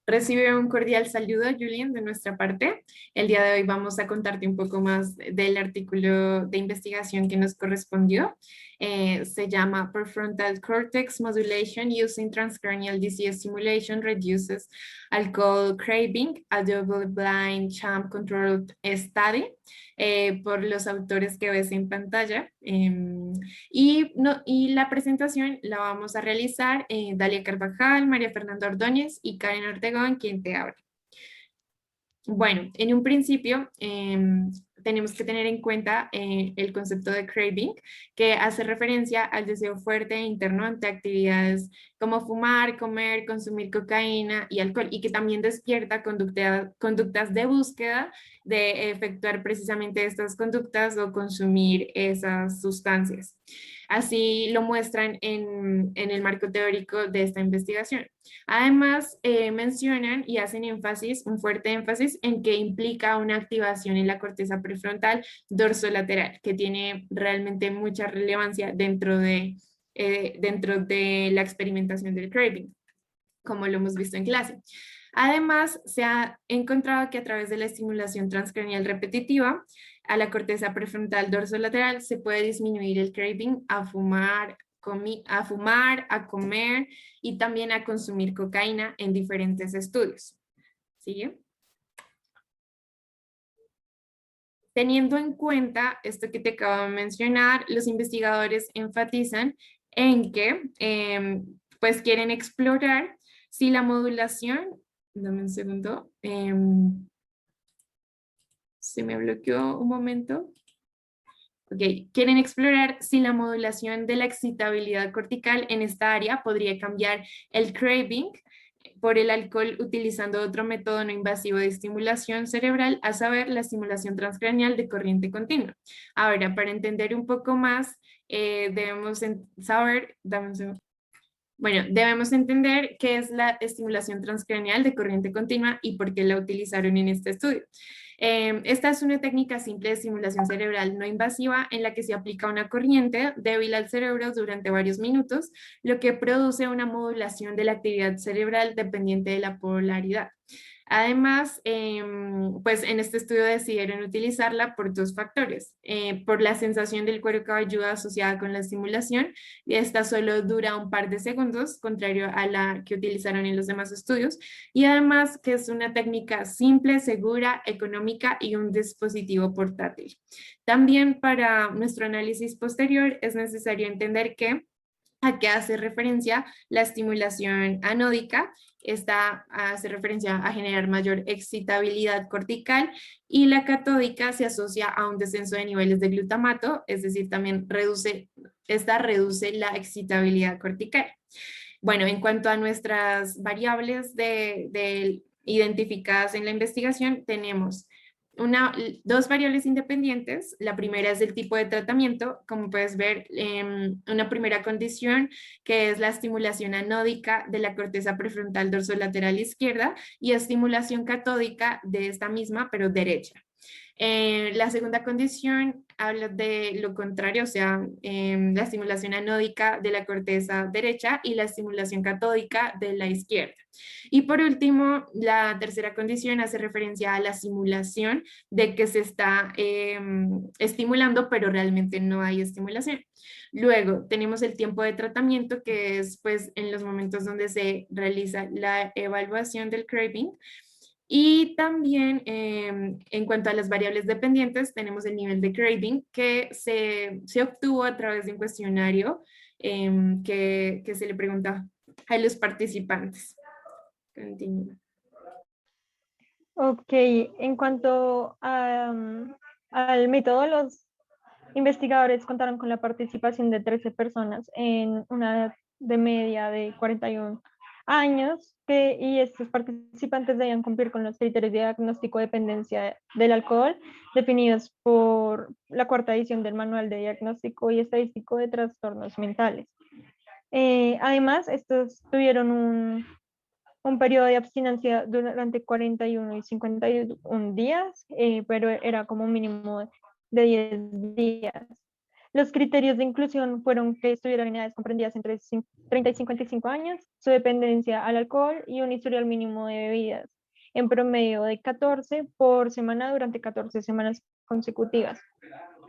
Recibe un cordial saludo, Julian, de nuestra parte. El día de hoy vamos a contarte un poco más del artículo de investigación que nos correspondió. Se llama Prefrontal Cortex Modulation Using Transcranial Disease Simulation Reduces Alcohol Craving, a Double-Blind Sham-Controlled Study, por los autores que ves en pantalla. Y la presentación la vamos a realizar Dalia Carvajal, María Fernanda Ordóñez y Karen Ortegón, quien te habla. Bueno, en un principio tenemos que tener en cuenta el concepto de craving, que hace referencia al deseo fuerte e interno ante actividades como fumar, comer, consumir cocaína y alcohol, y que también despierta conductas de búsqueda de efectuar precisamente estas conductas o consumir esas sustancias. Así lo muestran en el marco teórico de esta investigación. Además, mencionan y hacen énfasis, un fuerte énfasis en que implica una activación en la corteza prefrontal dorsolateral, que tiene realmente mucha relevancia dentro de la experimentación del craving, como lo hemos visto en clase. Además, se ha encontrado que a través de la estimulación transcranial repetitiva a la corteza prefrontal dorsolateral se puede disminuir el craving a fumar, a comer y también a consumir cocaína en diferentes estudios. ¿Sigue? Teniendo en cuenta esto que te acabo de mencionar, los investigadores enfatizan en que pues quieren explorar si la modulación, dame un segundo, se me bloqueó un momento. Ok, quieren explorar si la modulación de la excitabilidad cortical en esta área podría cambiar el craving por el alcohol utilizando otro método no invasivo de estimulación cerebral, a saber, la estimulación transcranial de corriente continua. Ahora, para entender un poco más, debemos saber, dame un segundo. Bueno, debemos entender qué es la estimulación transcranial de corriente continua y por qué la utilizaron en este estudio. Esta es una técnica simple de estimulación cerebral no invasiva en la que se aplica una corriente débil al cerebro durante varios minutos, lo que produce una modulación de la actividad cerebral dependiente de la polaridad. Además, pues en este estudio decidieron utilizarla por dos factores. Por la sensación del cuero cabelludo asociada con la estimulación, y esta solo dura un par de segundos, contrario a la que utilizaron en los demás estudios, y además que es una técnica simple, segura, económica y un dispositivo portátil. También para nuestro análisis posterior es necesario entender a qué hace referencia la estimulación anódica. Esta hace referencia a generar mayor excitabilidad cortical y la catódica se asocia a un descenso de niveles de glutamato, es decir, también reduce la excitabilidad cortical. Bueno, en cuanto a nuestras variables identificadas en la investigación, tenemos dos variables independientes. La primera es el tipo de tratamiento. Como puedes ver, una primera condición que es la estimulación anódica de la corteza prefrontal dorsolateral izquierda y estimulación catódica de esta misma, pero derecha. La segunda condición habla de lo contrario, o sea, la estimulación anódica de la corteza derecha y la estimulación catódica de la izquierda. Y por último, la tercera condición hace referencia a la simulación de que se está estimulando, pero realmente no hay estimulación. Luego tenemos el tiempo de tratamiento, que es pues en los momentos donde se realiza la evaluación del craving. Y también en cuanto a las variables dependientes, tenemos el nivel de craving que se obtuvo a través de un cuestionario que se le pregunta a los participantes. Continúa. Ok, en cuanto al método, los investigadores contaron con la participación de 13 personas en una edad de media de 41 años, y estos participantes debían cumplir con los criterios de diagnóstico de dependencia del alcohol definidos por la cuarta edición del Manual de Diagnóstico y Estadístico de Trastornos Mentales. Además, estos tuvieron un periodo de abstinencia durante 41 y 51 días, pero era como un mínimo de 10 días. Los criterios de inclusión fueron que estuvieran en edades comprendidas entre 30 y 55 años, su dependencia al alcohol y un historial mínimo de bebidas, en promedio de 14 por semana durante 14 semanas consecutivas.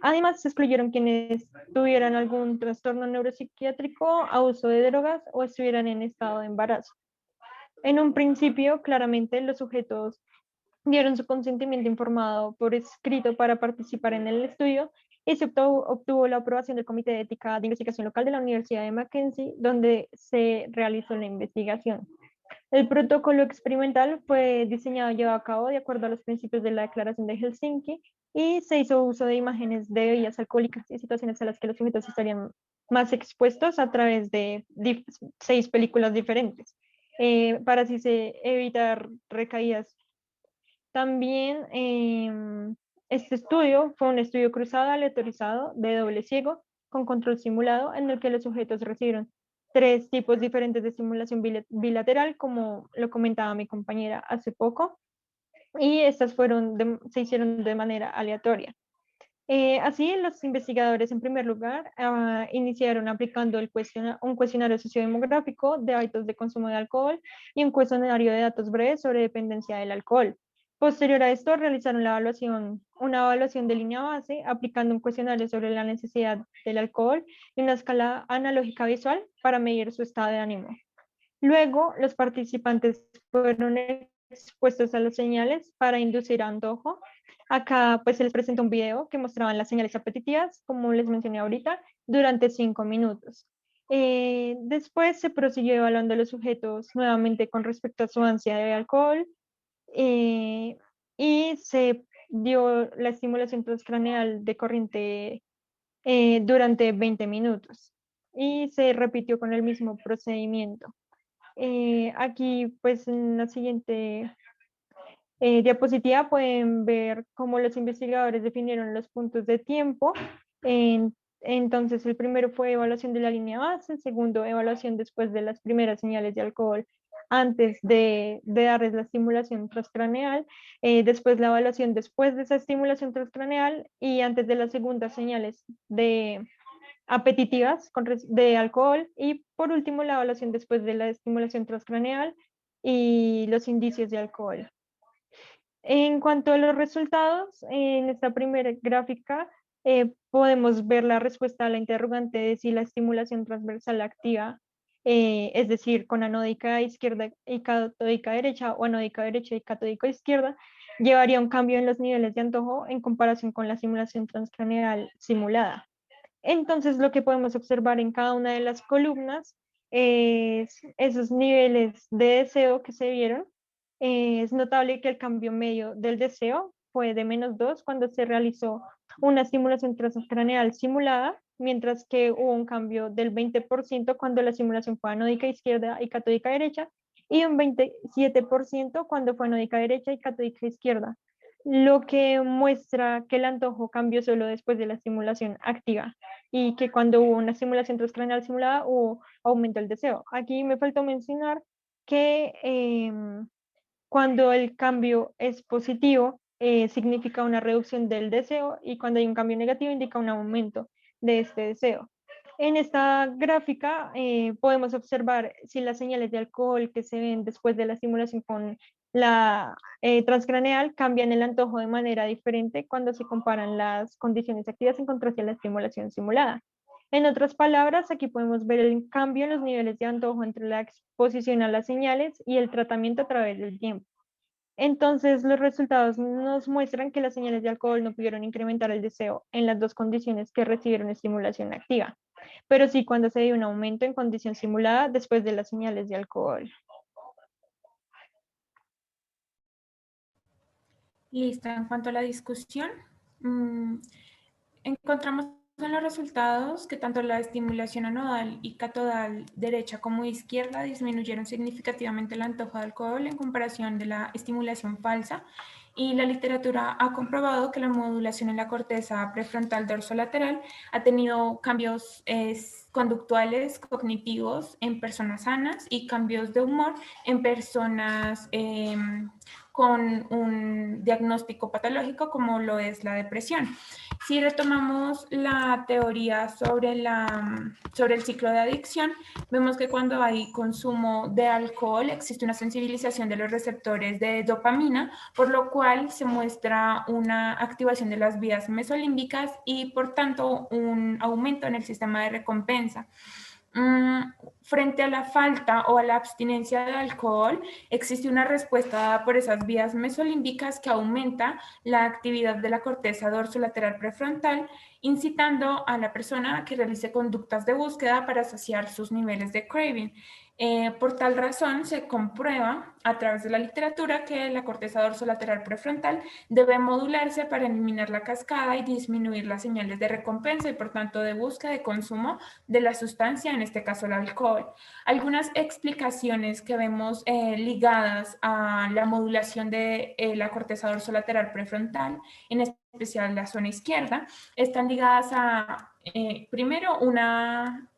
Además, se excluyeron quienes tuvieran algún trastorno neuropsiquiátrico, abuso de drogas o estuvieran en estado de embarazo. En un principio, claramente, los sujetos dieron su consentimiento informado por escrito para participar en el estudio y se obtuvo la aprobación del Comité de Ética de Investigación Local de la Universidad de Mackenzie, donde se realizó la investigación. El protocolo experimental fue diseñado y llevado a cabo de acuerdo a los principios de la Declaración de Helsinki y se hizo uso de imágenes de bebidas alcohólicas y situaciones a las que los sujetos estarían más expuestos a través de 6 películas diferentes, para así evitar recaídas. También este estudio fue un estudio cruzado aleatorizado de doble ciego con control simulado en el que los sujetos recibieron 3 tipos diferentes de estimulación bilateral, como lo comentaba mi compañera hace poco, y estas se hicieron de manera aleatoria. Así, los investigadores, en primer lugar, iniciaron aplicando un cuestionario sociodemográfico de hábitos de consumo de alcohol y un cuestionario de datos breves sobre dependencia del alcohol. Posterior a esto, realizaron una evaluación de línea base, aplicando un cuestionario sobre la necesidad del alcohol y una escala analógica visual para medir su estado de ánimo. Luego, los participantes fueron expuestos a las señales para inducir antojo. Acá pues se les presentó un video que mostraban las señales apetitivas, como les mencioné ahorita, durante 5 minutos. Después se prosiguió evaluando a los sujetos nuevamente con respecto a su ansia de alcohol y se dio la estimulación transcraneal de corriente durante 20 minutos y se repitió con el mismo procedimiento. Aquí, pues en la siguiente diapositiva pueden ver cómo los investigadores definieron los puntos de tiempo. Entonces, el primero fue evaluación de la línea base, el segundo, evaluación después de las primeras señales de alcohol antes de darles la estimulación transcraneal, después la evaluación después de esa estimulación transcraneal y antes de las segundas señales apetitivas de alcohol y por último la evaluación después de la estimulación transcraneal y los indicios de alcohol. En cuanto a los resultados, en esta primera gráfica podemos ver la respuesta a la interrogante de si la estimulación transversal activa, es decir, con anódica izquierda y catódica derecha o anódica derecha y catódica izquierda, llevaría a un cambio en los niveles de antojo en comparación con la simulación transcraneal simulada. Entonces, lo que podemos observar en cada una de las columnas es esos niveles de deseo que se vieron. Es notable que el cambio medio del deseo fue de -2 cuando se realizó una estimulación transcraneal simulada, mientras que hubo un cambio del 20% cuando la simulación fue anódica izquierda y catódica derecha, y un 27% cuando fue anódica derecha y catódica izquierda, lo que muestra que el antojo cambió solo después de la estimulación activa y que cuando hubo una estimulación transcraneal simulada hubo aumento del deseo. Aquí me faltó mencionar que cuando el cambio es positivo, significa una reducción del deseo y cuando hay un cambio negativo indica un aumento de este deseo. En esta gráfica podemos observar si las señales de alcohol que se ven después de la estimulación con la transcraneal cambian el antojo de manera diferente cuando se comparan las condiciones activas en contraste a la estimulación simulada. En otras palabras, aquí podemos ver el cambio en los niveles de antojo entre la exposición a las señales y el tratamiento a través del tiempo. Entonces, los resultados nos muestran que las señales de alcohol no pudieron incrementar el deseo en las dos condiciones que recibieron estimulación activa, pero sí cuando se dio un aumento en condición simulada después de las señales de alcohol. Listo, en cuanto a la discusión, encontramos en los resultados que tanto la estimulación anodal y catodal derecha como izquierda disminuyeron significativamente el antojo de alcohol en comparación de la estimulación falsa, y la literatura ha comprobado que la modulación en la corteza prefrontal dorsolateral ha tenido cambios conductuales, cognitivos en personas sanas y cambios de humor en personas con un diagnóstico patológico como lo es la depresión. Si retomamos la teoría sobre el ciclo de adicción, vemos que cuando hay consumo de alcohol existe una sensibilización de los receptores de dopamina, por lo cual se muestra una activación de las vías mesolímbicas y por tanto un aumento en el sistema de recompensa. Frente a la falta o a la abstinencia de alcohol, existe una respuesta dada por esas vías mesolímbicas que aumenta la actividad de la corteza dorsolateral prefrontal, incitando a la persona a que realice conductas de búsqueda para saciar sus niveles de craving. Por tal razón, se comprueba a través de la literatura que la corteza dorsolateral prefrontal debe modularse para eliminar la cascada y disminuir las señales de recompensa y por tanto de búsqueda de consumo de la sustancia, en este caso el alcohol. Algunas explicaciones que vemos ligadas a la modulación de la corteza dorsolateral prefrontal, en especial la zona izquierda, están ligadas a, primero, una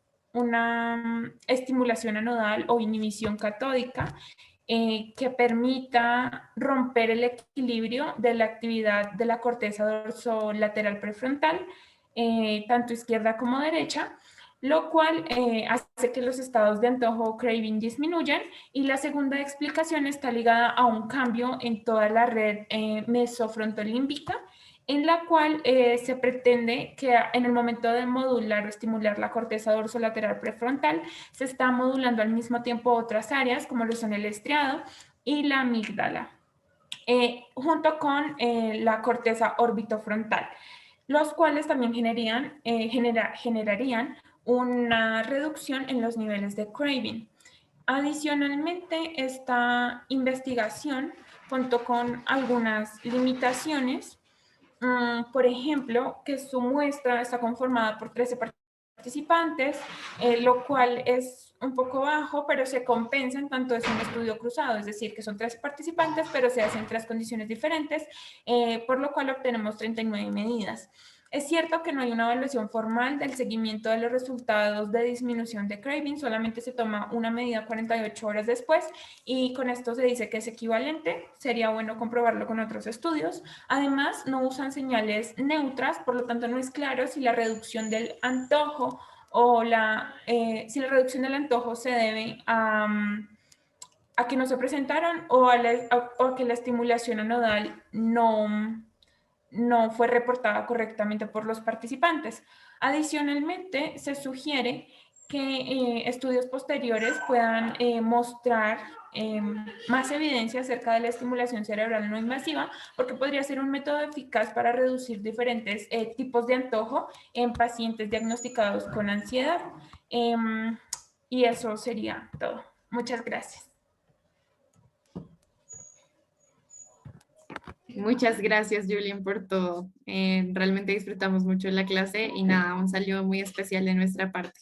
estimulación anodal o inhibición catódica que permita romper el equilibrio de la actividad de la corteza dorsolateral prefrontal, tanto izquierda como derecha, lo cual hace que los estados de antojo o craving disminuyan. Y la segunda explicación está ligada a un cambio en toda la red mesofrontolímbica, en la cual se pretende que en el momento de modular o estimular la corteza dorsolateral prefrontal, se está modulando al mismo tiempo otras áreas, como lo son el estriado y la amígdala, junto con la corteza orbitofrontal, los cuales también generarían una reducción en los niveles de craving. Adicionalmente, esta investigación contó con algunas limitaciones. Por ejemplo, que su muestra está conformada por 13 participantes, lo cual es un poco bajo, pero se compensa en tanto es un estudio cruzado, es decir, que son 13 participantes, pero se hacen 3 condiciones diferentes, por lo cual obtenemos 39 medidas. Es cierto que no hay una evaluación formal del seguimiento de los resultados de disminución de craving, solamente se toma una medida 48 horas después y con esto se dice que es equivalente. Sería bueno comprobarlo con otros estudios. Además, no usan señales neutras, por lo tanto no es claro si la reducción del antojo o si la reducción del antojo se debe a que no se presentaron o a que la estimulación anodal no fue reportada correctamente por los participantes. Adicionalmente, se sugiere que estudios posteriores puedan mostrar más evidencia acerca de la estimulación cerebral no invasiva, porque podría ser un método eficaz para reducir diferentes tipos de antojo en pacientes diagnosticados con ansiedad. Y eso sería todo. Muchas gracias. Muchas gracias, Julien, por todo. Realmente disfrutamos mucho la clase y nada, un saludo muy especial de nuestra parte.